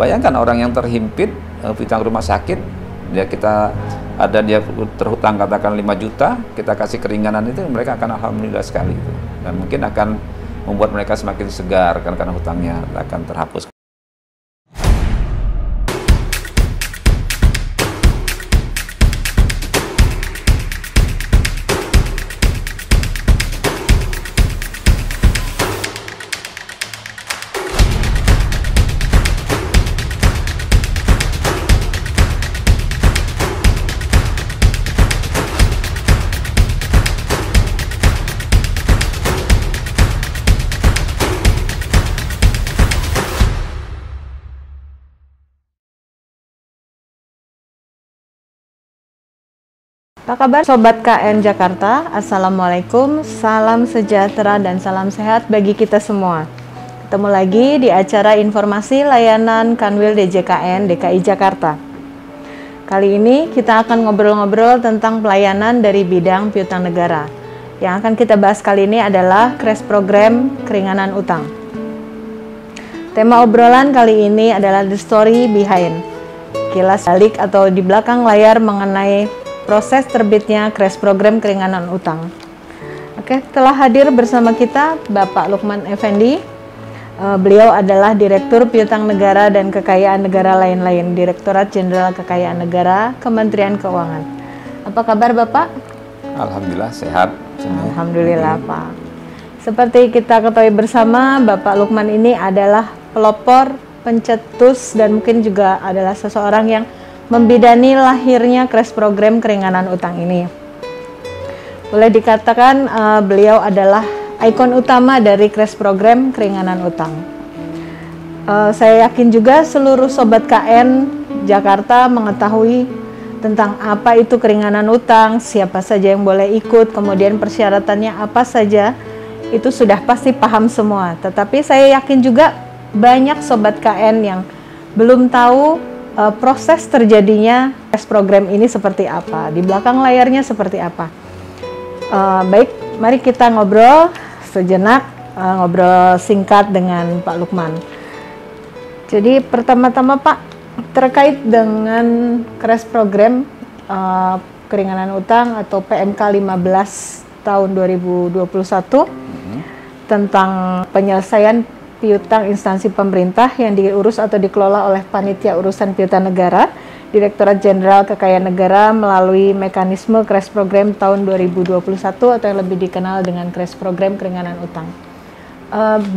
bayangkan orang yang terhimpit piutang rumah sakit, dia terhutang katakan 5 juta, kita kasih keringanan itu, mereka akan alhamdulillah sekali itu. Dan mungkin akan membuat mereka semakin segar karena hutangnya akan terhapus. Apa kabar Sobat KN Jakarta? Assalamualaikum, salam sejahtera dan salam sehat bagi kita semua. Ketemu lagi di acara informasi layanan Kanwil DJKN DKI Jakarta. Kali ini kita akan ngobrol-ngobrol tentang pelayanan dari bidang piutang negara. Yang akan kita bahas kali ini adalah Crash Program Keringanan Utang. Tema obrolan kali ini adalah The Story Behind, kilas balik atau di belakang layar mengenai proses terbitnya Crash Program Keringanan Utang. Oke, telah hadir bersama kita Bapak Lukman Effendi. Beliau adalah Direktur Piutang Negara dan Kekayaan Negara lain-lain, Direktorat Jenderal Kekayaan Negara, Kementerian Keuangan. Apa kabar Bapak? Alhamdulillah sehat. Alhamdulillah Pak. Seperti kita ketahui bersama, Bapak Lukman ini adalah pelopor, pencetus, dan mungkin juga adalah seseorang yang membidani lahirnya Crash Program Keringanan Utang ini. Boleh dikatakan beliau adalah ikon utama dari Crash Program Keringanan Utang. Saya yakin juga seluruh Sobat KN Jakarta mengetahui tentang apa itu keringanan utang, siapa saja yang boleh ikut, kemudian persyaratannya apa saja, itu sudah pasti paham semua. Tetapi saya yakin juga banyak Sobat KN yang belum tahu proses terjadinya Crash Program ini seperti apa, di belakang layarnya seperti apa. Baik, mari kita ngobrol sejenak, ngobrol singkat dengan Pak Lukman. Jadi pertama-tama Pak, terkait dengan Crash Program Keringanan Utang atau PMK 15 tahun 2021 tentang penyelesaian piutang instansi pemerintah yang diurus atau dikelola oleh Panitia Urusan Piutang Negara, Direktorat Jenderal Kekayaan Negara melalui mekanisme Crash Program tahun 2021 atau yang lebih dikenal dengan Crash Program Keringanan Utang.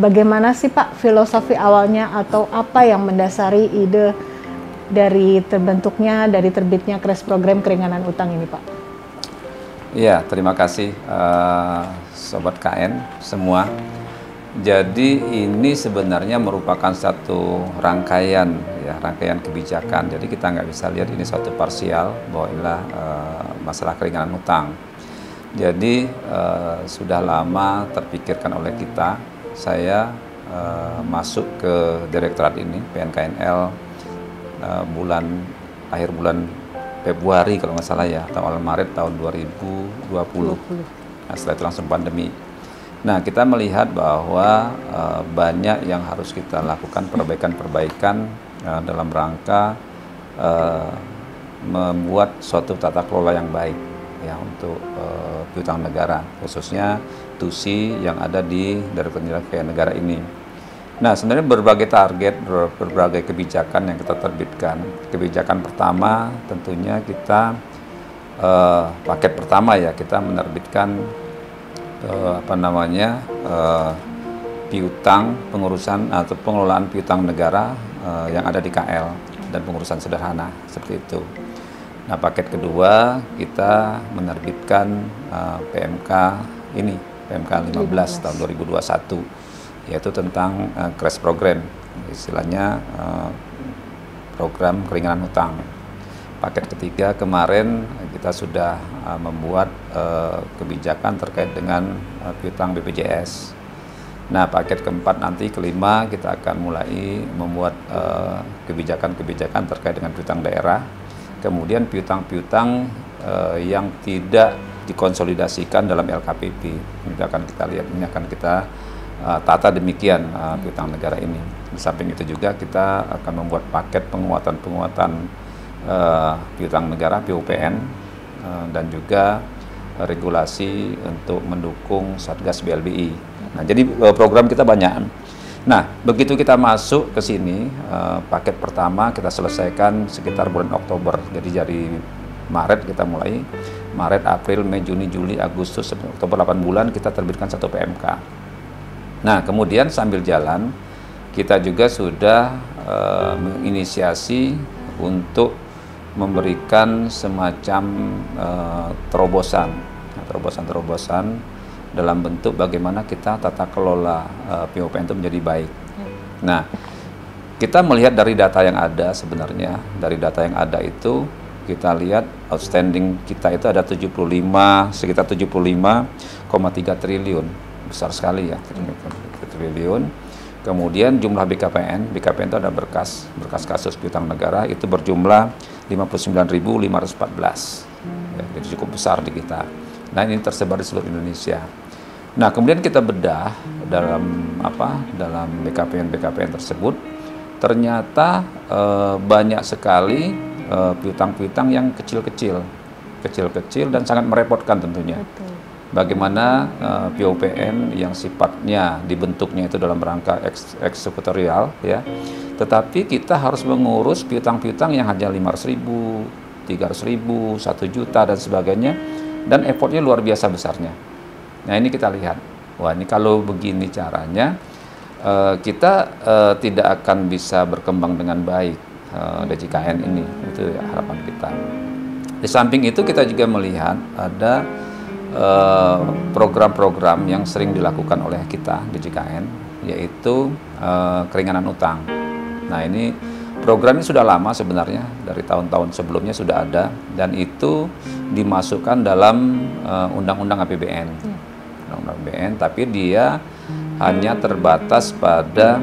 Bagaimana sih Pak filosofi awalnya atau apa yang mendasari ide dari terbentuknya, dari terbitnya Crash Program Keringanan Utang ini Pak? Iya, terima kasih Sobat KN semua. Jadi ini sebenarnya merupakan satu rangkaian kebijakan. Jadi kita nggak bisa lihat ini suatu parsial bahwa inilah masalah keringanan utang. Jadi sudah lama terpikirkan oleh kita. Saya masuk ke direktorat ini PNKNL akhir bulan Februari kalau nggak salah ya, atau awal Maret tahun 2020. Nah, setelah itu langsung pandemi. Nah, kita melihat bahwa banyak yang harus kita lakukan perbaikan-perbaikan dalam rangka membuat suatu tata kelola yang baik ya untuk piutang negara, khususnya TUSI yang ada di Direktorat Jenderal Kekayaan Negara ini. Nah, sebenarnya berbagai target, berbagai kebijakan yang kita terbitkan. Kebijakan pertama tentunya kita paket pertama ya, kita menerbitkan piutang pengurusan atau pengelolaan piutang negara yang ada di KL dan pengurusan sederhana seperti itu. Nah, paket kedua kita menerbitkan PMK 15 tahun 2021, yaitu tentang Crash Program, istilahnya program keringanan utang. Paket ketiga kemarin kita sudah membuat kebijakan terkait dengan piutang BPJS. Nah, paket keempat nanti kelima kita akan mulai membuat kebijakan-kebijakan terkait dengan piutang daerah. Kemudian piutang-piutang yang tidak dikonsolidasikan dalam LKPP. Ini akan kita lihat, ini akan kita tata demikian piutang negara ini. Di samping itu juga kita akan membuat paket penguatan piutang negara PUPN dan juga regulasi untuk mendukung Satgas BLBI. Nah, jadi program kita banyak. Nah, begitu kita masuk ke sini, paket pertama kita selesaikan sekitar bulan Oktober. Jadi dari Maret kita mulai, Maret, April, Mei, Juni, Juli, Agustus, Oktober, 8 bulan kita terbitkan 1 PMK. Nah, kemudian sambil jalan, kita juga sudah menginisiasi untuk memberikan semacam terobosan dalam bentuk bagaimana kita tata kelola PUPN itu menjadi baik. Nah, kita melihat dari data yang ada sebenarnya, dari data yang ada itu kita lihat outstanding kita itu ada sekitar 75,3 triliun, besar sekali ya, triliun. Kemudian jumlah BKPN itu ada berkas kasus piutang negara itu berjumlah 59.514, ya, jadi cukup besar di kita. Nah, ini tersebar di seluruh Indonesia. Nah, kemudian kita bedah dalam BKPN tersebut, ternyata banyak sekali piutang-piutang yang kecil-kecil dan sangat merepotkan tentunya. Betul. Bagaimana PUPN yang sifatnya dibentuknya itu dalam rangka eksekutorial, ya, tetapi kita harus mengurus piutang-piutang yang hanya 500.000, 300.000, 1 juta dan sebagainya, dan effortnya luar biasa besarnya. Nah, ini kita lihat, wah, ini kalau begini caranya kita tidak akan bisa berkembang dengan baik DJKN ini, itu harapan kita. Di samping itu kita juga melihat ada program-program yang sering dilakukan oleh kita DJKN, yaitu keringanan utang. Nah, ini program ini sudah lama sebenarnya, dari tahun-tahun sebelumnya sudah ada, dan itu dimasukkan dalam Undang-Undang APBN. Undang-Undang APBN, tapi dia hanya terbatas pada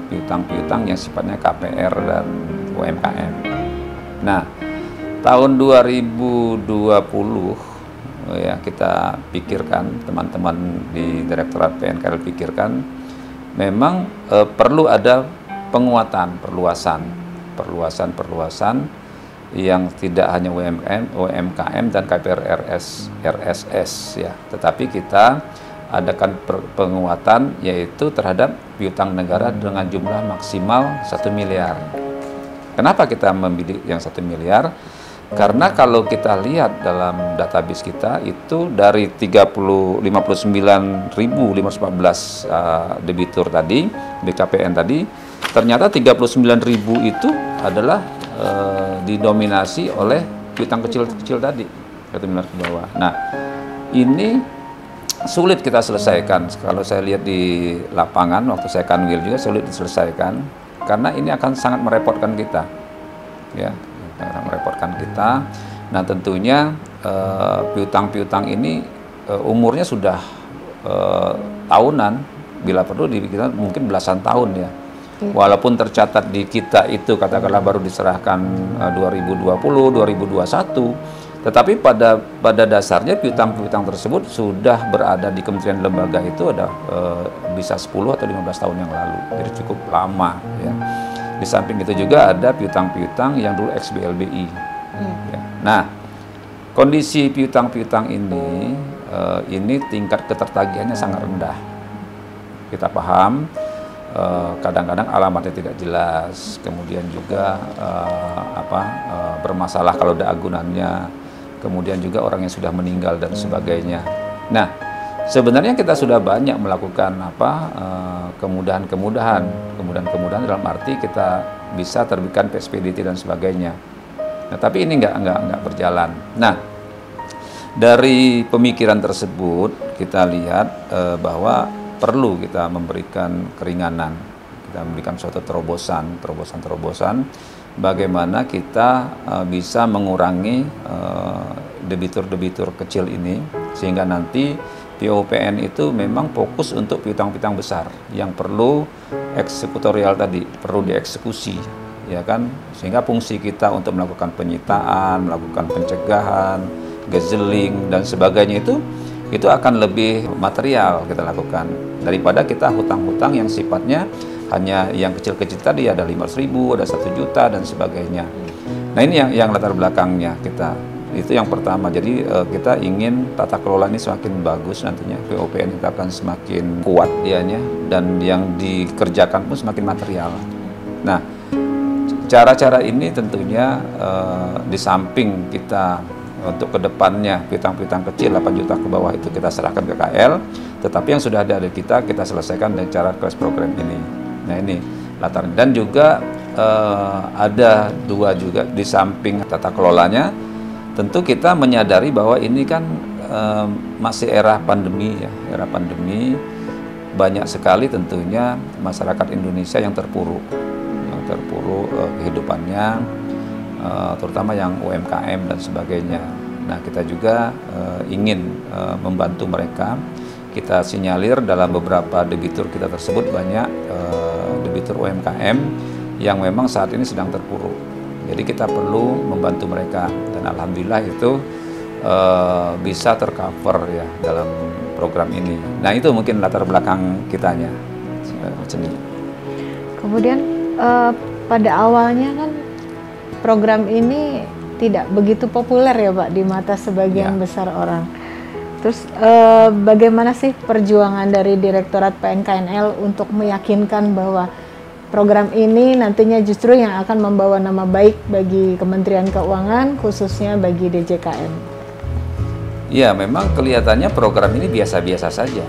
piutang-piutang yang sifatnya KPR dan UMKM. Nah, tahun 2020 ya, kita pikirkan, teman-teman di Direktorat PNKL pikirkan, memang perlu ada penguatan, perluasan yang tidak hanya UMKM dan KPR RSS, ya, tetapi kita adakan penguatan yaitu terhadap piutang negara dengan jumlah maksimal 1 miliar. Kenapa kita memilih yang 1 miliar? Karena kalau kita lihat dalam database kita itu dari 59.514 debitur tadi, BKPN tadi, ternyata 39.000 itu adalah didominasi oleh piutang kecil-kecil tadi, 1 miliar ke bawah. Nah, ini sulit kita selesaikan. Kalau saya lihat di lapangan, waktu saya kanwil juga sulit diselesaikan, karena ini akan sangat merepotkan kita, ya. Merepotkan kita. Nah, tentunya piutang-piutang ini umurnya sudah tahunan, bila perlu kita mungkin belasan tahun, ya. Walaupun tercatat di kita itu katakanlah baru diserahkan 2020, 2021, tetapi pada dasarnya piutang-piutang tersebut sudah berada di kementerian lembaga itu ada bisa 10 atau 15 tahun yang lalu, jadi cukup lama, ya. Di samping itu juga ada piutang-piutang yang dulu ex-BLBI. Ya. Nah, kondisi piutang-piutang ini tingkat ketertagihannya sangat rendah. Kita paham, kadang-kadang alamatnya tidak jelas, kemudian juga bermasalah kalau ada agunannya, kemudian juga orang yang sudah meninggal dan sebagainya. Nah, sebenarnya kita sudah banyak melakukan kemudahan-kemudahan dalam arti kita bisa terbitkan PSPDT dan sebagainya. Nah, tapi ini nggak berjalan. Nah, dari pemikiran tersebut kita lihat bahwa perlu kita memberikan keringanan, kita memberikan suatu terobosan bagaimana kita bisa mengurangi debitur-debitur kecil ini, sehingga nanti PUPN itu memang fokus untuk piutang-piutang besar yang perlu eksekutorial tadi, perlu dieksekusi, ya kan? Sehingga fungsi kita untuk melakukan penyitaan, melakukan pencegahan, gazeling dan sebagainya itu akan lebih material kita lakukan daripada kita hutang-hutang yang sifatnya hanya yang kecil-kecil tadi ada 500.000, ada 1 juta dan sebagainya. Nah ini yang latar belakangnya kita. Itu yang pertama. Jadi kita ingin tata kelola ini semakin bagus nantinya, POPN kita akan semakin kuat dianya, dan yang dikerjakan pun semakin material. Nah, cara-cara ini tentunya di samping kita untuk kedepannya piutang-piutang kecil 8 juta ke bawah itu kita serahkan ke KL, tetapi yang sudah ada di kita selesaikan dengan cara crash program ini. Nah ini latar, dan juga ada 2 juga di samping tata kelolanya. Tentu kita menyadari bahwa ini kan masih era pandemi ya, era pandemi, banyak sekali tentunya masyarakat Indonesia yang terpuruk kehidupannya, terutama yang UMKM dan sebagainya. Nah kita juga ingin membantu mereka. Kita sinyalir dalam beberapa debitur kita tersebut banyak debitur UMKM yang memang saat ini sedang terpuruk. Jadi kita perlu membantu mereka, dan alhamdulillah itu bisa tercover ya dalam program ini. Nah itu mungkin latar belakang kitanya. Kemudian pada awalnya kan program ini tidak begitu populer ya Pak di mata sebagian besar orang. Terus bagaimana sih perjuangan dari Direktorat PNKNL untuk meyakinkan bahwa program ini nantinya justru yang akan membawa nama baik bagi Kementerian Keuangan, khususnya bagi DJKN? Ya, memang kelihatannya program ini biasa-biasa saja,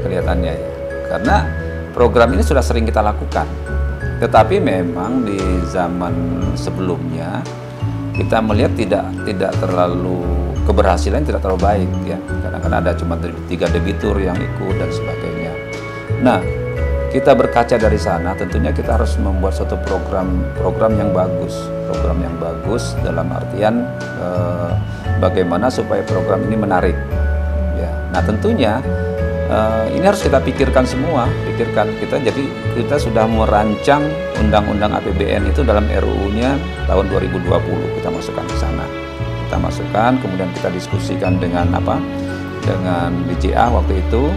kelihatannya ya. Karena program ini sudah sering kita lakukan. Tetapi memang di zaman sebelumnya kita melihat tidak terlalu, keberhasilan tidak terlalu baik ya. Kadang-kadang ada cuma 3 debitur yang ikut dan sebagainya. Nah, kita berkaca dari sana, tentunya kita harus membuat suatu program yang bagus dalam artian bagaimana supaya program ini menarik. Ya, nah tentunya ini harus kita pikirkan semua, jadi kita sudah merancang undang-undang APBN itu dalam RUU-nya tahun 2020 kita masukkan ke sana. Kita masukkan, kemudian kita diskusikan dengan DJA waktu itu,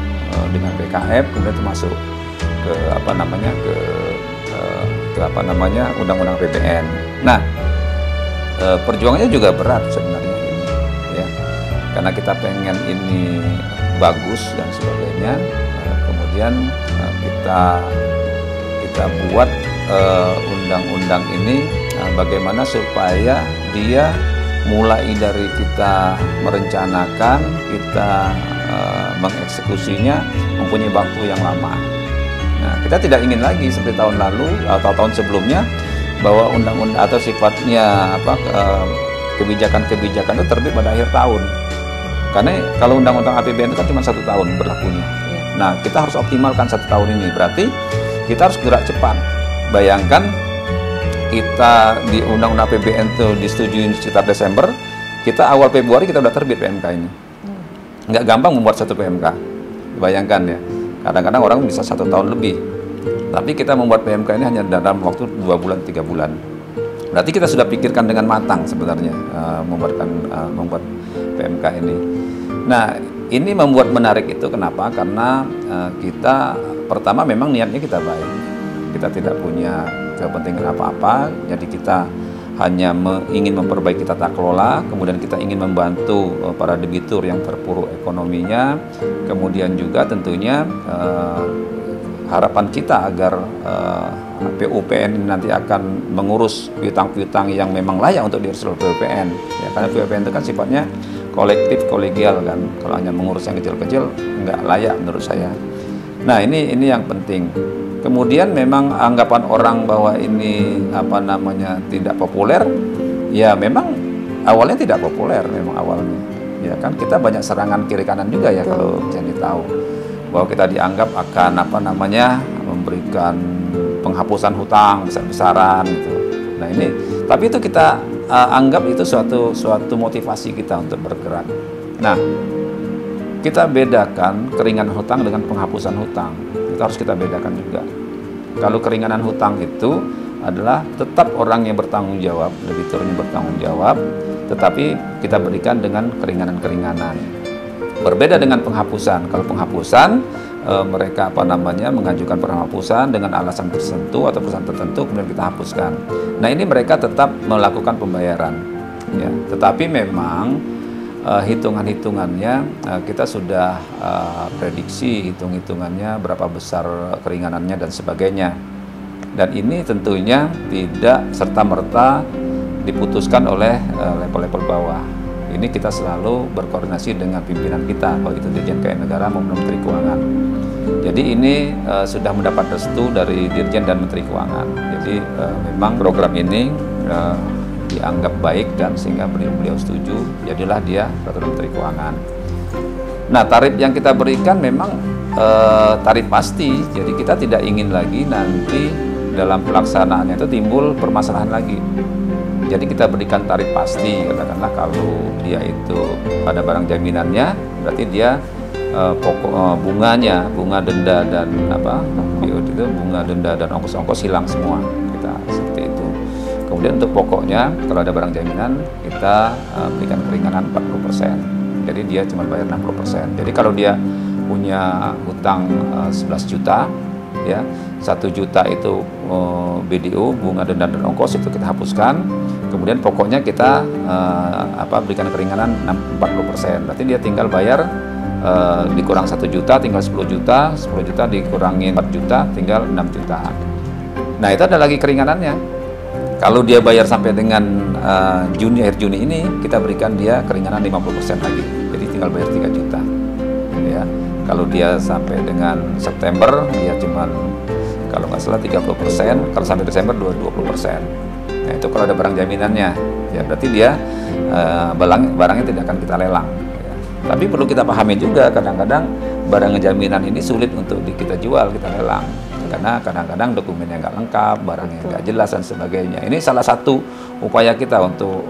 dengan BKF, kemudian itu masuk ke undang-undang APBN. Nah, perjuangannya juga berat sebenarnya ini, ya, karena kita pengen ini bagus dan sebagainya. Kemudian kita buat undang-undang ini bagaimana supaya dia mulai dari kita merencanakan, kita mengeksekusinya mempunyai waktu yang lama. Nah, kita tidak ingin lagi seperti tahun lalu atau tahun sebelumnya bahwa undang-undang atau sifatnya kebijakan-kebijakan itu terbit pada akhir tahun. Karena kalau undang-undang APBN itu kan cuma 1 tahun berlakunya. Nah, kita harus optimalkan 1 tahun ini. Berarti kita harus gerak cepat. Bayangkan kita di undang-undang APBN itu disetujui sekitar Desember, kita awal Februari kita udah terbit PMK ini. Nggak gampang membuat satu PMK. Bayangkan ya. Kadang-kadang orang bisa 1 tahun lebih, tapi kita membuat PMK ini hanya dalam waktu 2 bulan, 3 bulan. Berarti kita sudah pikirkan dengan matang sebenarnya membuat PMK ini. Nah, ini membuat menarik itu kenapa? Karena kita pertama memang niatnya kita baik, kita tidak punya kepentingan apa-apa, jadi kita hanya ingin memperbaiki tata kelola, kemudian kita ingin membantu para debitur yang terpuruk ekonominya, kemudian juga tentunya harapan kita agar POPN nanti akan mengurus piutang-piutang yang memang layak untuk diurus oleh POPN. Ya, karena POPN itu kan sifatnya kolektif, kolegial kan. Kalau hanya mengurus yang kecil-kecil nggak layak menurut saya. Nah ini yang penting. Kemudian memang anggapan orang bahwa ini tidak populer, ya memang awalnya tidak populer memang awalnya. Ya kan kita banyak serangan kiri kanan juga ya kalau jadi tahu bahwa kita dianggap akan memberikan penghapusan hutang besar-besaran gitu. Nah ini, tapi itu kita anggap itu suatu motivasi kita untuk bergerak. Nah, kita bedakan keringanan hutang dengan penghapusan hutang. Itu harus kita bedakan juga. Kalau keringanan hutang itu adalah tetap orang yang bertanggung jawab, debiturnya bertanggung jawab, tetapi kita berikan dengan keringanan-keringanan. Berbeda dengan penghapusan. Kalau penghapusan mereka mengajukan penghapusan dengan alasan tertentu atau perusahaan tertentu, kemudian kita hapuskan. Nah, ini mereka tetap melakukan pembayaran, ya. Tetapi memang hitungan-hitungannya kita sudah prediksi hitungannya berapa besar keringanannya dan sebagainya. Dan ini tentunya tidak serta-merta diputuskan oleh level-level bawah. Ini kita selalu berkoordinasi dengan pimpinan kita, baik itu Dirjen Keuangan Negara maupun Menteri Keuangan. Jadi ini sudah mendapat restu dari Dirjen dan Menteri Keuangan. Jadi memang program ini dianggap baik dan sehingga beliau setuju, jadilah dia peraturan Menteri Keuangan. Nah, tarif yang kita berikan memang tarif pasti, jadi kita tidak ingin lagi nanti dalam pelaksanaannya itu timbul permasalahan lagi. Jadi kita berikan tarif pasti, katakanlah kalau dia itu pada barang jaminannya, berarti dia pokok bunganya, bunga denda dan bunga denda dan ongkos-ongkos hilang semua, kita seperti itu. Kemudian untuk pokoknya, kalau ada barang jaminan, kita berikan keringanan 40%. Jadi dia cuma bayar 60%. Jadi kalau dia punya hutang 11 juta, ya 1 juta itu BDO, bunga denda dan ongkos itu kita hapuskan. Kemudian pokoknya kita berikan keringanan 40%. Berarti dia tinggal bayar dikurang 1 juta, tinggal 10 juta, 10 juta dikurangi 4 juta, tinggal 6 juta. Nah, itu ada lagi keringanannya. Kalau dia bayar sampai dengan akhir Juni ini, kita berikan dia keringanan 50% lagi. Jadi tinggal bayar 3 juta. Ya. Kalau dia sampai dengan September, dia cuman kalau nggak salah 30%, kalau sampai Desember 20%. Nah, itu kalau ada barang jaminannya, ya berarti dia barangnya tidak akan kita lelang. Ya. Tapi perlu kita pahami juga, kadang-kadang barang jaminan ini sulit untuk kita jual, kita lelang. Karena kadang-kadang dokumennya nggak lengkap, barangnya nggak jelas dan sebagainya. Ini salah satu upaya kita untuk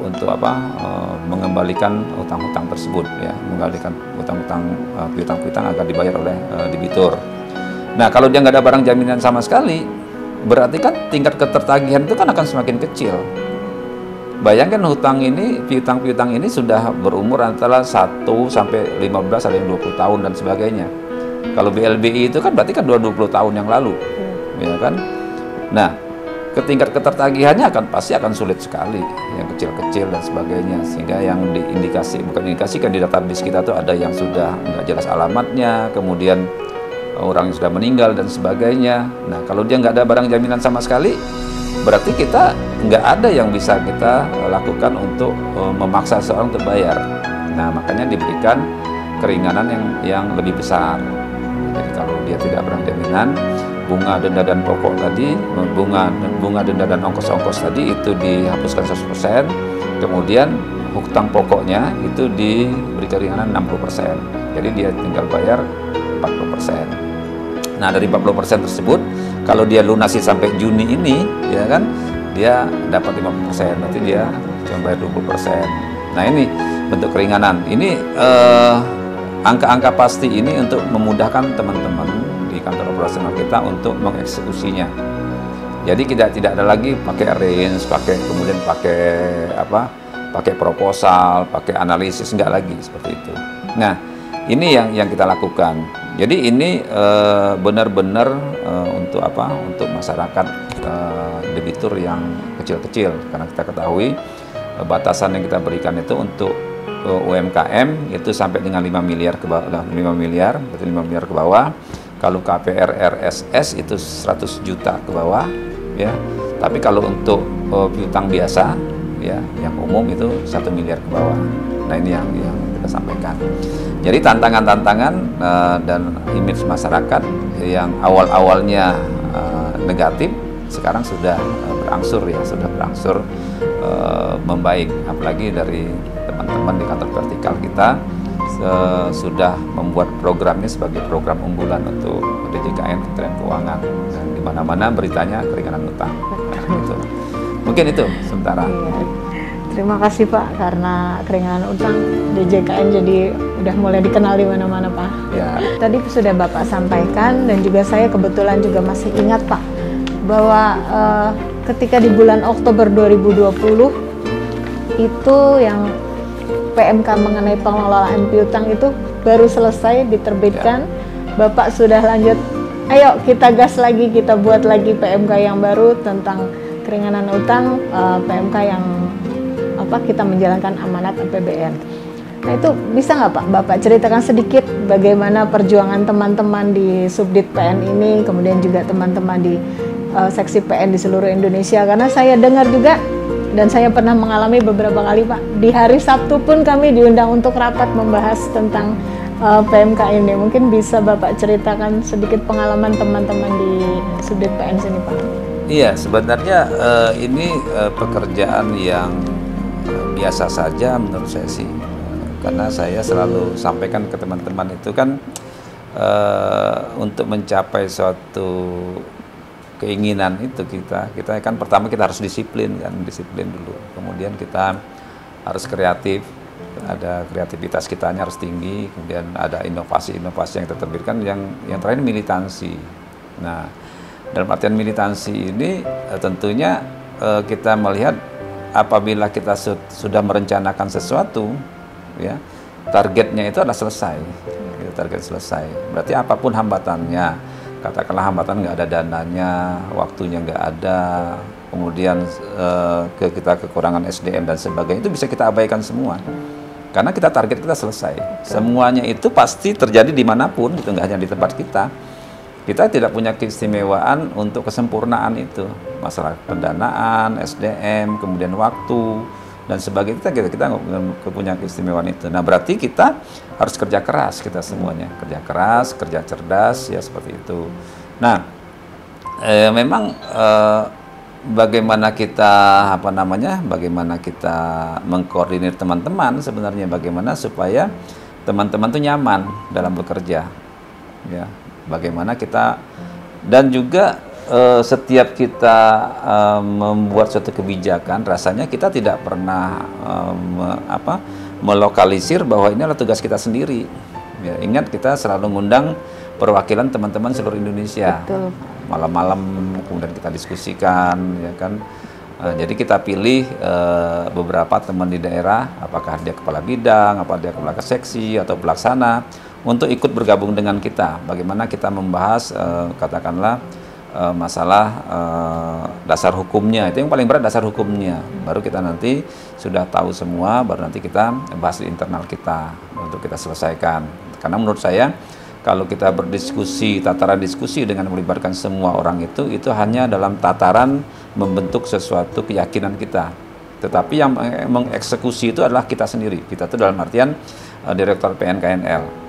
mengembalikan utang-utang tersebut, ya, mengembalikan utang-utang piutang-piutang agar dibayar oleh debitur. Nah, kalau dia nggak ada barang jaminan sama sekali, berarti kan tingkat ketertagihan itu kan akan semakin kecil. Bayangkan hutang ini, piutang-piutang ini sudah berumur antara 1 sampai 15, ada yang 20 tahun dan sebagainya. Kalau BLBI itu kan berarti kan 20 tahun yang lalu, ya kan? Nah, tingkat ketertagihannya pasti akan sulit sekali, yang kecil-kecil dan sebagainya, sehingga yang bukan diindikasikan di database kita tuh ada yang sudah nggak jelas alamatnya, kemudian orang yang sudah meninggal dan sebagainya. Nah, kalau dia nggak ada barang jaminan sama sekali, berarti kita nggak ada yang bisa kita lakukan untuk memaksa seorang untuk bayar. Nah, makanya diberikan keringanan yang lebih besar. Jadi kalau dia tidak barang jaminan, bunga denda dan pokok tadi, bunga denda dan ongkos-ongkos tadi itu dihapuskan 100%, kemudian hutang pokoknya itu diberi keringanan 60%. Jadi dia tinggal bayar 40%. Nah, dari 40% tersebut, kalau dia lunasi sampai Juni ini, ya kan, dia dapat 50%, berarti dia cuma bayar 20%. Nah, ini bentuk keringanan. Ini angka-angka pasti ini untuk memudahkan teman-teman di kantor operasional kita untuk mengeksekusinya. Jadi tidak ada lagi pakai range, kemudian pakai proposal, pakai analisis, enggak lagi seperti itu. Nah, ini yang kita lakukan. Jadi ini benar-benar untuk masyarakat debitur yang kecil-kecil, karena kita ketahui batasan yang kita berikan itu untuk UMKM itu sampai dengan 5 miliar ke bawah, 5 miliar, berarti 5 miliar ke bawah. Kalau KPR RSS itu 100 juta ke bawah, ya. Tapi kalau untuk piutang biasa, ya, yang umum itu 1 miliar ke bawah. Nah, ini yang kita sampaikan. Jadi tantangan-tantangan dan image masyarakat yang awal-awalnya negatif, sekarang sudah berangsur membaik, apalagi dari teman-teman di kantor vertikal kita sudah membuat program ini sebagai program unggulan untuk DJKN Kementerian Keuangan, dan di mana-mana beritanya keringanan utang. Gitu. Mungkin itu sementara. Terima kasih Pak, karena keringanan utang DJKN jadi udah mulai dikenal di mana-mana Pak. Ya. Tadi sudah Bapak sampaikan, dan juga saya kebetulan juga masih ingat Pak, bahwa ketika di bulan Oktober 2020 itu yang PMK mengenai pengelolaan piutang itu baru selesai diterbitkan, Bapak sudah lanjut, ayo kita gas lagi, kita buat lagi PMK yang baru tentang keringanan utang, PMK yang kita menjalankan amanat APBN. Nah itu bisa nggak Pak, Bapak ceritakan sedikit bagaimana perjuangan teman-teman di Subdit PN ini, kemudian juga teman-teman di seksi PN di seluruh Indonesia, karena saya dengar juga dan saya pernah mengalami beberapa kali Pak, di hari Sabtu pun kami diundang untuk rapat membahas tentang PMK ini. Mungkin bisa Bapak ceritakan sedikit pengalaman teman-teman di Subdit PN sini Pak. Iya, sebenarnya ini pekerjaan yang biasa saja menurut saya sih. Karena saya selalu sampaikan ke teman-teman itu kan untuk mencapai suatu keinginan itu kita kan pertama kita harus disiplin dulu. Kemudian kita harus kreatif, ada kreativitas kitanya harus tinggi. Kemudian ada inovasi-inovasi yang kita terbitkan. Yang terakhir militansi. Nah, dalam artian militansi ini tentunya kita melihat apabila kita sudah merencanakan sesuatu, ya targetnya itu adalah selesai, target selesai. Berarti apapun hambatannya, katakanlah hambatan nggak ada dananya, waktunya nggak ada, kemudian kita kekurangan SDM dan sebagainya, itu bisa kita abaikan semua. Karena target kita selesai. Semuanya itu pasti terjadi dimanapun, itu nggak hanya di tempat kita. Kita tidak punya keistimewaan untuk kesempurnaan itu, masalah pendanaan, SDM, kemudian waktu dan sebagainya, kita nggak punya keistimewaan itu. Nah berarti kita harus kerja keras, kita semuanya kerja keras, kerja cerdas, ya seperti itu. Nah memang bagaimana kita bagaimana kita mengkoordinir teman-teman sebenarnya, bagaimana supaya teman-teman tuh nyaman dalam bekerja, ya. Bagaimana kita dan juga setiap kita membuat suatu kebijakan, rasanya kita tidak pernah melokalisir bahwa ini adalah tugas kita sendiri. Ya, ingat kita selalu mengundang perwakilan teman-teman seluruh Indonesia. Malam-malam kemudian kita diskusikan, ya kan. Jadi kita pilih beberapa teman di daerah, apakah dia kepala bidang, apakah dia kepala seksi atau pelaksana, untuk ikut bergabung dengan kita. Bagaimana kita membahas katakanlah masalah dasar hukumnya, itu yang paling berat, dasar hukumnya. Baru kita nanti sudah tahu semua, baru nanti kita bahas di internal kita untuk kita selesaikan. Karena menurut saya kalau kita berdiskusi, tataran diskusi dengan melibatkan semua orang itu hanya dalam tataran membentuk sesuatu keyakinan kita. Tetapi yang mengeksekusi itu adalah kita sendiri. Kita itu dalam artian Direktur PNKNL.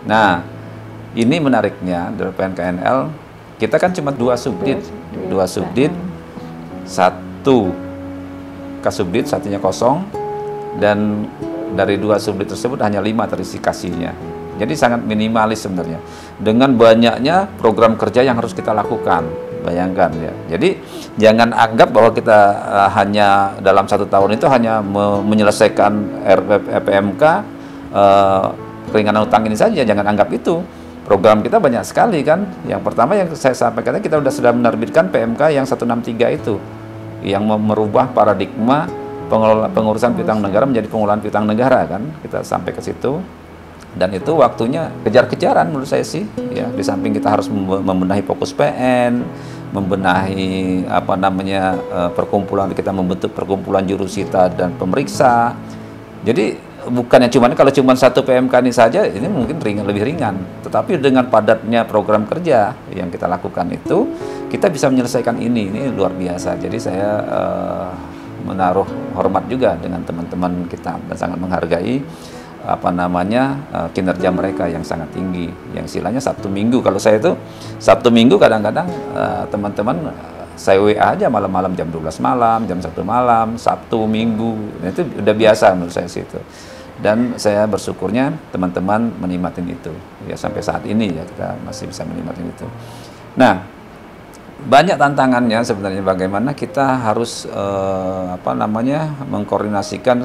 Nah, ini menariknya dari PNKNL, kita kan cuma dua subdit, satu kasubdit, satunya kosong, dan dari dua subdit tersebut hanya 5 terisi kasihnya. Jadi sangat minimalis sebenarnya. Dengan banyaknya program kerja yang harus kita lakukan, bayangkan ya. Jadi jangan anggap bahwa kita hanya dalam 1 tahun itu hanya menyelesaikan RPMK keringanan utang ini saja, jangan anggap itu. Program kita banyak sekali kan. Yang pertama yang saya sampaikan, kita sudah menerbitkan PMK yang 163 itu, yang merubah paradigma pengurusan piutang negara menjadi pengelolaan piutang negara kan. Kita sampai ke situ. Dan itu waktunya kejar-kejaran menurut saya sih. Ya, di samping kita harus membenahi fokus PN, membenahi perkumpulan, kita membentuk perkumpulan jurusita dan pemeriksa. Jadi bukannya kalau cuma satu PMK ini saja, ini mungkin lebih ringan. Tetapi dengan padatnya program kerja yang kita lakukan itu, kita bisa menyelesaikan ini luar biasa. Jadi saya menaruh hormat juga dengan teman-teman kita dan sangat menghargai kinerja mereka yang sangat tinggi. Yang istilahnya Sabtu Minggu. Kalau saya itu Sabtu Minggu kadang-kadang teman-teman saya WA aja malam-malam, jam 12 malam, jam 1 malam, Sabtu, Minggu. Nah, itu udah biasa menurut saya situ. Dan saya bersyukurnya teman-teman menikmatin itu. Ya sampai saat ini ya kita masih bisa menikmatin itu. Nah, banyak tantangannya sebenarnya, bagaimana kita harus mengkoordinasikan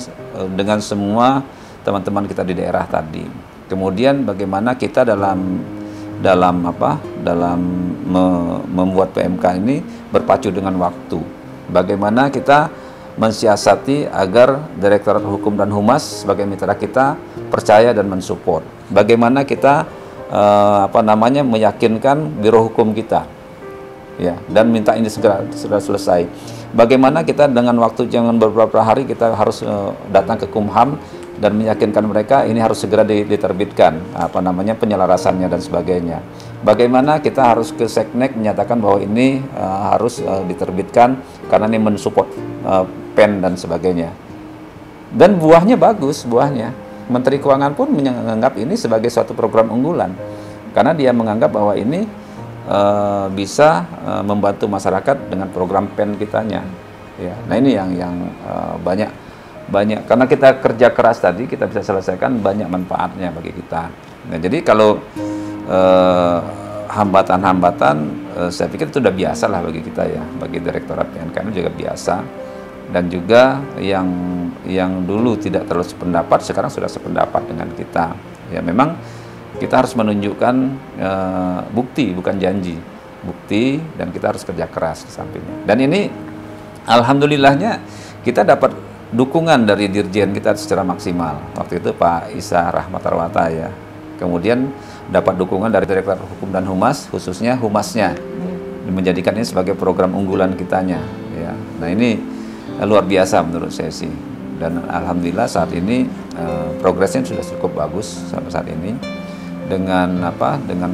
dengan semua teman-teman kita di daerah tadi. Kemudian bagaimana kita dalam membuat PMK ini berpacu dengan waktu. Bagaimana kita mensiasati agar Direktorat Hukum dan Humas sebagai mitra kita percaya dan mensupport. Bagaimana kita meyakinkan biro hukum kita, ya, dan minta ini segera selesai. Bagaimana kita dengan waktu jangan beberapa hari kita harus datang ke Kumham dan meyakinkan mereka ini harus segera diterbitkan penyelarasannya dan sebagainya. Bagaimana kita harus ke Seknek menyatakan bahwa ini harus diterbitkan karena ini mensupport PEN dan sebagainya. Dan buahnya bagus, buahnya. Menteri Keuangan pun menganggap ini sebagai suatu program unggulan karena dia menganggap bahwa ini bisa membantu masyarakat dengan program PEN kitanya. Ya, nah ini yang banyak karena kita kerja keras tadi kita bisa selesaikan banyak manfaatnya bagi kita. Nah, jadi kalau hambatan-hambatan saya pikir itu sudah biasa lah bagi kita ya, bagi Direktorat PNKM juga biasa. Dan juga yang dulu tidak terlalu sependapat sekarang sudah sependapat dengan kita. Ya memang kita harus menunjukkan bukti bukan janji, bukti, dan kita harus kerja keras di sampingnya. Dan ini alhamdulillahnya kita dapat dukungan dari Dirjen kita secara maksimal. Waktu itu Pak Isa Rahmatarwata ya. Kemudian dapat dukungan dari Direktorat Hukum dan Humas, khususnya Humasnya, menjadikan ini sebagai program unggulan kitanya. Ya. Nah ini luar biasa menurut saya sih, dan alhamdulillah saat ini progresnya sudah cukup bagus sampai saat ini dengan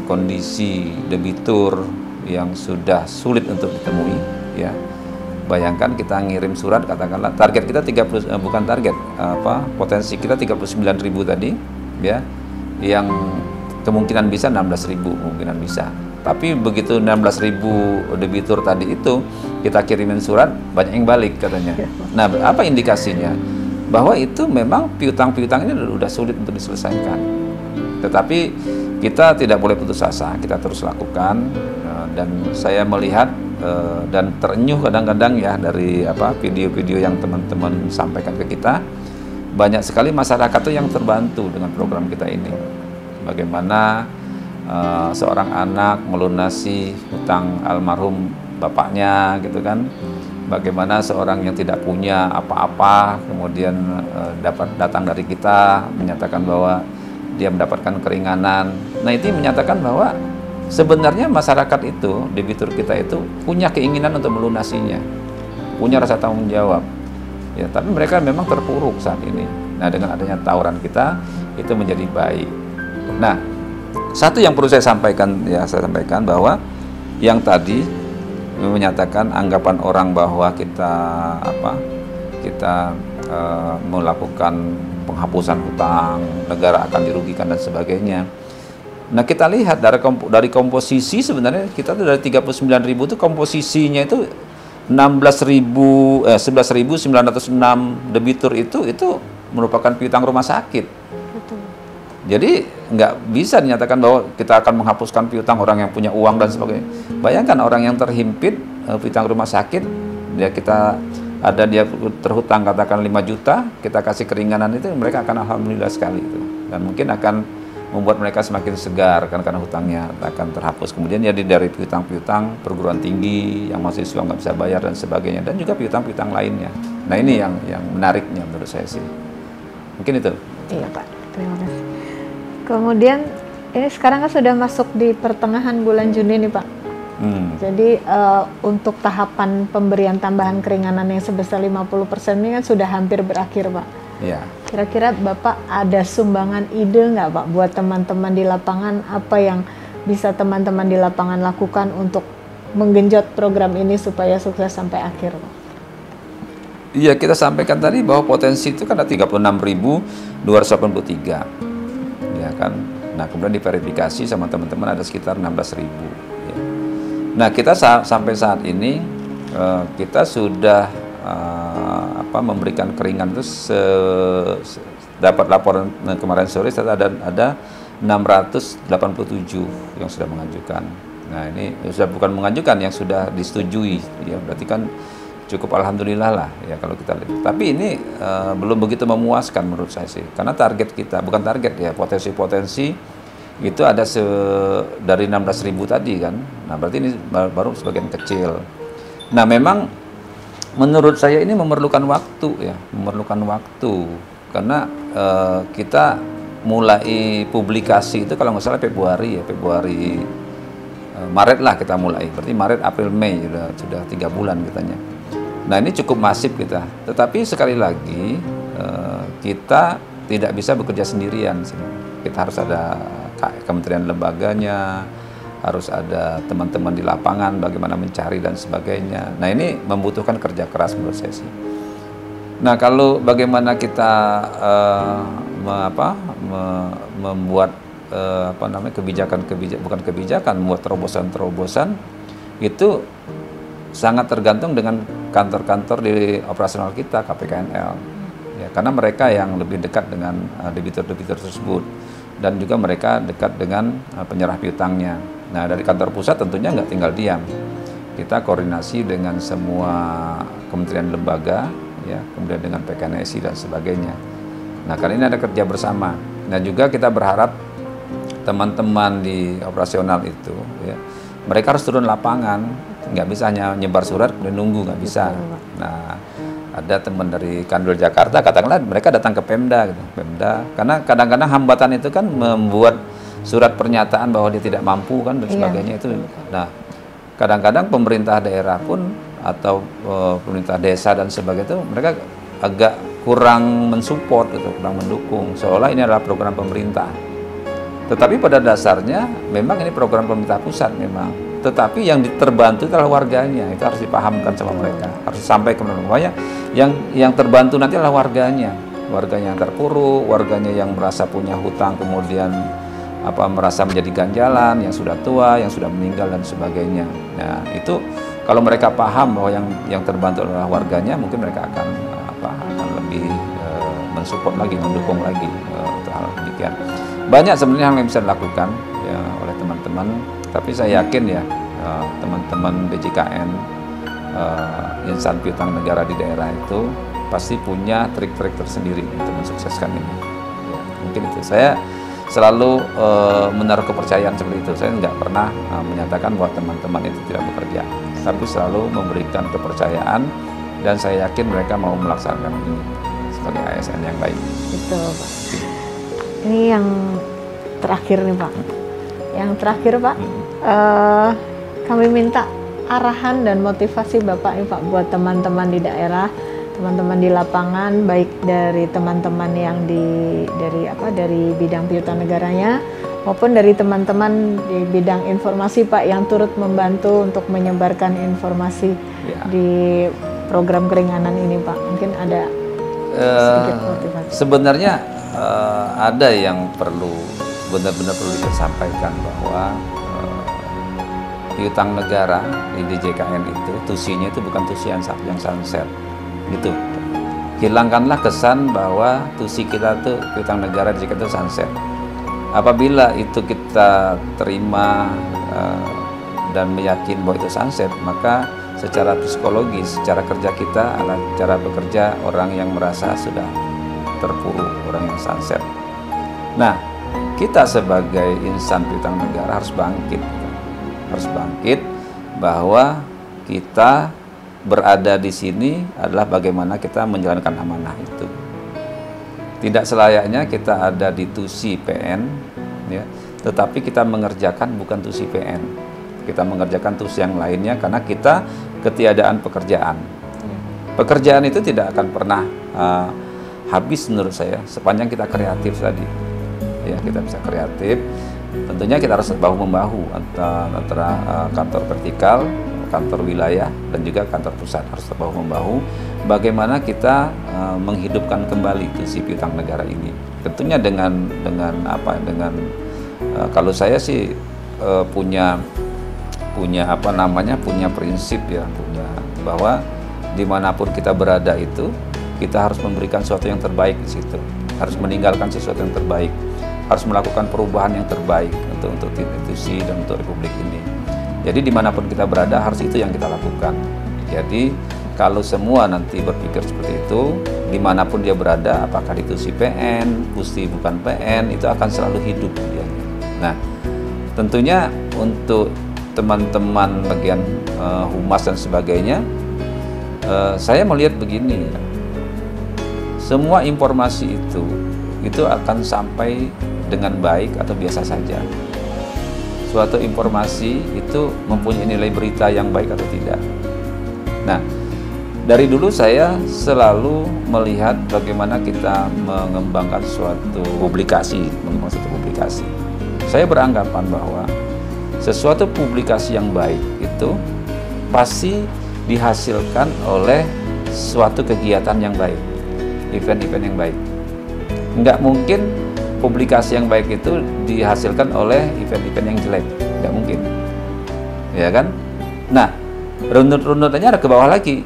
kondisi debitur yang sudah sulit untuk ditemui ya. Bayangkan kita ngirim surat, katakanlah target kita potensi kita 39.000 tadi ya, yang kemungkinan bisa 16.000 kemungkinan bisa. Tapi begitu 16.000 debitur tadi itu kita kirimin surat, banyak yang balik katanya. Nah, apa indikasinya? Bahwa itu memang piutang-piutang ini sudah sulit untuk diselesaikan. Tetapi kita tidak boleh putus asa, kita terus lakukan. Dan saya melihat dan terenyuh kadang-kadang ya dari video-video yang teman-teman sampaikan ke kita, banyak sekali masyarakat tuh yang terbantu dengan program kita ini. Bagaimana seorang anak melunasi hutang almarhum bapaknya gitu kan, bagaimana seorang yang tidak punya apa-apa kemudian dapat datang dari kita menyatakan bahwa dia mendapatkan keringanan. Nah itu menyatakan bahwa sebenarnya masyarakat itu, debitur kita itu punya keinginan untuk melunasinya, punya rasa tanggung jawab ya, tapi mereka memang terpuruk saat ini. Nah dengan adanya tawaran kita itu menjadi baik. Nah satu yang perlu saya sampaikan bahwa yang tadi menyatakan anggapan orang bahwa kita melakukan penghapusan hutang, negara akan dirugikan dan sebagainya. Nah kita lihat dari komposisi sebenarnya kita tuh dari 39.000 itu komposisinya itu 11.906 debitur itu merupakan piutang rumah sakit. Jadi nggak bisa dinyatakan bahwa kita akan menghapuskan piutang orang yang punya uang dan sebagainya. Bayangkan orang yang terhimpit piutang rumah sakit, dia terhutang katakan 5 juta, kita kasih keringanan itu, mereka akan alhamdulillah sekali itu. Dan mungkin akan membuat mereka semakin segar karena hutangnya akan terhapus. Kemudian jadi dari piutang-piutang perguruan tinggi yang mahasiswa nggak bisa bayar dan sebagainya, dan juga piutang-piutang lainnya. Nah ini yang menariknya menurut saya sih. Mungkin itu. Iya Pak, terima kasih. Kemudian ini sekarang kan sudah masuk di pertengahan bulan Juni nih Pak. Jadi untuk tahapan pemberian tambahan keringanan yang sebesar 50% ini kan sudah hampir berakhir Pak. Iya. Kira-kira Bapak ada sumbangan ide nggak Pak buat teman-teman di lapangan, apa yang bisa teman-teman di lapangan lakukan untuk menggenjot program ini supaya sukses sampai akhir Pak? Iya, kita sampaikan tadi bahwa potensi itu kan ada 36.283. Ya kan. Nah, kemudian diverifikasi sama teman-teman ada sekitar 16.000. Ya. Nah, kita sampai saat ini kita sudah memberikan keringan itu dapat laporan kemarin sore ada 687 yang sudah mengajukan. Nah, ini sudah bukan mengajukan, yang sudah disetujui. Ya, berarti kan cukup alhamdulillah lah ya kalau kita lihat. Tapi ini belum begitu memuaskan menurut saya sih. Karena target kita, bukan target ya, potensi-potensi itu ada dari 16.000 tadi kan. Nah, berarti ini baru sebagian kecil. Nah, memang menurut saya ini memerlukan waktu ya, memerlukan waktu. Karena kita mulai publikasi itu kalau nggak salah Februari Maret lah kita mulai, berarti Maret, April, Mei sudah 3 bulan katanya. Nah ini cukup masif kita, tetapi sekali lagi kita tidak bisa bekerja sendirian. Kita harus ada kementerian lembaganya, harus ada teman-teman di lapangan bagaimana mencari dan sebagainya. Nah ini membutuhkan kerja keras menurut saya sih. Nah kalau bagaimana kita membuat membuat terobosan-terobosan itu sangat tergantung dengan kantor-kantor di operasional kita, KPKNL. Ya, karena mereka yang lebih dekat dengan debitur-debitur tersebut dan juga mereka dekat dengan penyerah piutangnya. Nah dari kantor pusat tentunya nggak tinggal diam. Kita koordinasi dengan semua kementerian lembaga, ya, kemudian dengan PKNSI dan sebagainya. Nah karena ini ada kerja bersama. Nah juga kita berharap teman-teman di operasional itu, ya, mereka harus turun lapangan, nggak bisa hanya nyebar surat dan nunggu, nggak bisa. Nah ada teman dari Kanwil Jakarta, katakanlah mereka datang ke Pemda, gitu. Pemda, karena kadang-kadang hambatan itu kan membuat surat pernyataan bahwa dia tidak mampu kan dan sebagainya itu. Nah kadang-kadang pemerintah daerah pun atau pemerintah desa dan sebagainya itu mereka agak kurang mensupport gitu, kurang mendukung, seolah ini adalah program pemerintah. Tetapi pada dasarnya memang ini program pemerintah pusat memang. Tetapi yang terbantu adalah warganya, itu harus dipahamkan sama mereka, harus sampai ke mana. Yang terbantu nanti adalah warganya yang terpuruk, warganya yang merasa punya hutang kemudian merasa menjadi ganjalan, yang sudah tua, yang sudah meninggal dan sebagainya. Nah itu kalau mereka paham bahwa yang terbantu adalah warganya, mungkin mereka akan lebih mensupport lagi, mendukung lagi untuk hal demikian. Banyak sebenarnya hal yang bisa dilakukan ya, oleh teman-teman, tapi saya yakin ya teman-teman BJKN, insan piutang negara di daerah itu pasti punya trik-trik tersendiri untuk mensukseskan ini. Ya, mungkin itu saya selalu menaruh kepercayaan seperti itu. Saya nggak pernah menyatakan bahwa teman-teman itu tidak bekerja, tapi selalu memberikan kepercayaan dan saya yakin mereka mau melaksanakan ini sebagai ASN yang baik. Itu Pak. Ini yang terakhir nih Pak. Yang terakhir Pak, kami minta arahan dan motivasi Bapak nih Pak buat teman-teman di daerah, teman-teman di lapangan, baik dari teman-teman yang dari bidang piutang negaranya maupun dari teman-teman di bidang informasi Pak yang turut membantu untuk menyebarkan informasi di program keringanan ini Pak. Mungkin ada sedikit motivasi. Sebenarnya ada yang benar-benar perlu disampaikan bahwa piutang negara di DJKN itu tusinya itu bukan tusi yang sunset gitu. Hilangkanlah kesan bahwa tusi kita tuh piutang negara di DJKN itu sunset. Apabila itu kita terima dan meyakini bahwa itu sunset, maka secara psikologis, secara kerja kita adalah cara bekerja orang yang merasa sudah terpuruk, orang yang sunset. Nah, kita sebagai insan piutang negara harus bangkit bahwa kita berada di sini adalah bagaimana kita menjalankan amanah itu. Tidak selayaknya kita ada di tusi PN, ya, tetapi kita mengerjakan bukan tusi PN. Kita mengerjakan tusi yang lainnya karena kita ketiadaan pekerjaan. Pekerjaan itu tidak akan pernah habis menurut saya sepanjang kita kreatif tadi. Ya, kita bisa kreatif. Tentunya kita harus bahu-membahu antara kantor vertikal, kantor wilayah dan juga kantor pusat harus bahu-membahu. Bagaimana kita menghidupkan kembali tusi piutang negara ini? Tentunya dengan kalau saya sih punya prinsip ya, bahwa dimanapun kita berada itu kita harus memberikan sesuatu yang terbaik di situ, harus meninggalkan sesuatu yang terbaik, harus melakukan perubahan yang terbaik untuk institusi dan untuk republik ini. Jadi dimanapun kita berada harus itu yang kita lakukan. Jadi kalau semua nanti berpikir seperti itu, dimanapun dia berada, apakah itu si PN, Pusti bukan PN, itu akan selalu hidup dia. Nah, tentunya untuk teman-teman bagian humas dan sebagainya, saya melihat begini, semua informasi itu itu akan sampai dengan baik atau biasa saja. Suatu informasi itu mempunyai nilai berita yang baik atau tidak. Nah, dari dulu saya selalu melihat bagaimana kita mengembangkan suatu publikasi. Saya beranggapan bahwa sesuatu publikasi yang baik itu pasti dihasilkan oleh suatu kegiatan yang baik, event-event yang baik. Nggak mungkin publikasi yang baik itu dihasilkan oleh event-event yang jelek, nggak mungkin, ya kan? Nah, runut-runutannya ada ke bawah lagi.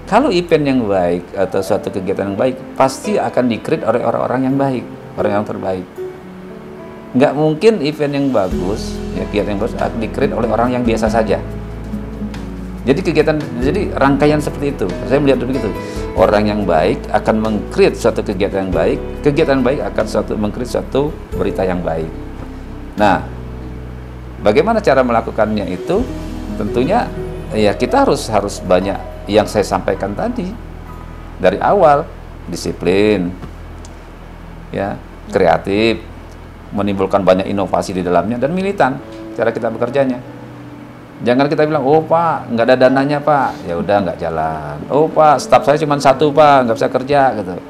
Kalau event yang baik atau suatu kegiatan yang baik pasti akan di-create oleh orang-orang yang baik, orang yang terbaik. Nggak mungkin event yang bagus, ya kegiatan yang bagus akan di-create oleh orang yang biasa saja. Jadi rangkaian seperti itu. Saya melihat begitu. Orang yang baik akan meng-create suatu kegiatan yang baik akan meng-create suatu berita yang baik. Nah, bagaimana cara melakukannya itu? Tentunya ya kita harus banyak yang saya sampaikan tadi dari awal, disiplin, ya, kreatif, menimbulkan banyak inovasi di dalamnya, dan militan cara kita bekerjanya. Jangan kita bilang, oh Pak, nggak ada dananya Pak, ya udah nggak jalan. Oh Pak, staf saya cuma 1 Pak, nggak bisa kerja gitu.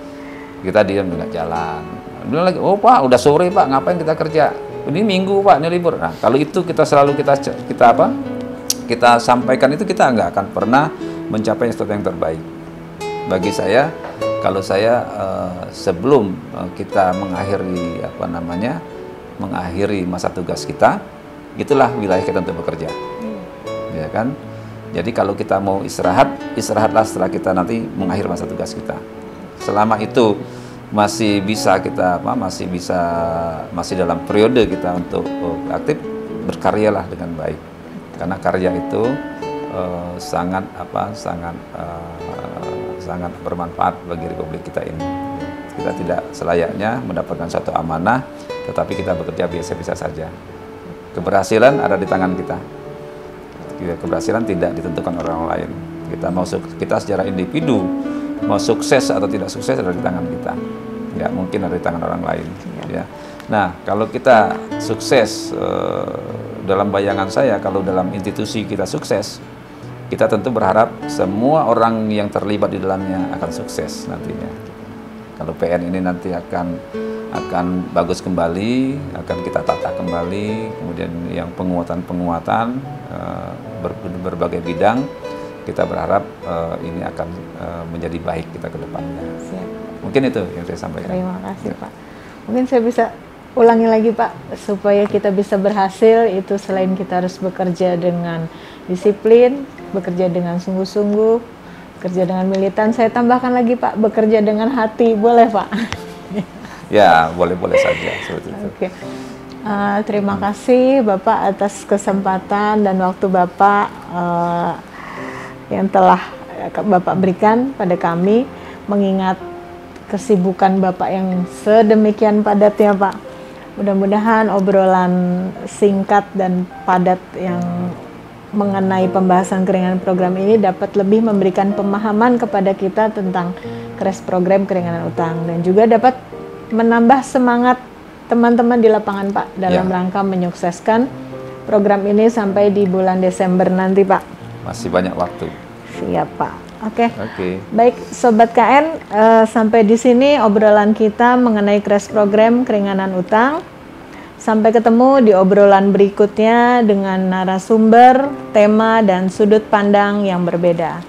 Kita diam nggak jalan. Bilang lagi, oh Pak, udah sore Pak, ngapain kita kerja? Ini minggu Pak, ini libur. Nah, kalau itu kita selalu kita sampaikan itu, kita nggak akan pernah mencapai sesuatu yang terbaik. Bagi saya, kalau saya sebelum kita mengakhiri masa tugas kita, itulah wilayah kita untuk bekerja. Ya kan? Jadi kalau kita mau istirahatlah setelah kita nanti mengakhiri masa tugas kita. Selama itu masih dalam periode kita untuk aktif, berkaryalah dengan baik. Karena karya itu sangat bermanfaat bagi Republik kita ini. Kita tidak selayaknya mendapatkan suatu amanah, tetapi kita bekerja biasa-biasa saja. Keberhasilan ada di tangan kita. Keberhasilan tidak ditentukan orang lain. Kita secara individu mau sukses atau tidak sukses ada di tangan kita. Nggak mungkin ada di tangan orang lain. Ya. Nah, kalau kita sukses, dalam bayangan saya, kalau dalam institusi kita sukses, kita tentu berharap semua orang yang terlibat di dalamnya akan sukses nantinya. Kalau PN ini nanti akan bagus kembali, akan kita tata kembali, kemudian yang penguatan berbagai bidang, kita berharap ini akan menjadi baik kita ke depannya. Siap. Mungkin itu yang saya sampaikan. Terima kasih Pak. Mungkin saya bisa ulangi lagi Pak, supaya kita bisa berhasil itu selain kita harus bekerja dengan disiplin, bekerja dengan sungguh-sungguh, bekerja dengan militan, saya tambahkan lagi Pak, bekerja dengan hati, boleh Pak? Ya, boleh-boleh saja seperti itu. Oke. Terima kasih Bapak atas kesempatan dan waktu Bapak yang telah Bapak berikan pada kami, mengingat kesibukan Bapak yang sedemikian padatnya Pak. Mudah-mudahan obrolan singkat dan padat yang mengenai pembahasan keringanan program ini dapat lebih memberikan pemahaman kepada kita tentang KRES program keringanan utang, dan juga dapat menambah semangat teman-teman di lapangan Pak dalam rangka menyukseskan program ini sampai di bulan Desember nanti Pak. Masih banyak waktu. Siap Pak. Oke. Baik Sobat KN, sampai di sini obrolan kita mengenai KRES program keringanan utang. Sampai ketemu di obrolan berikutnya dengan narasumber, tema, dan sudut pandang yang berbeda.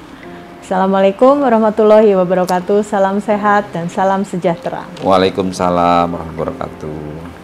Assalamualaikum warahmatullahi wabarakatuh. Salam sehat dan salam sejahtera. Waalaikumsalam warahmatullahi wabarakatuh.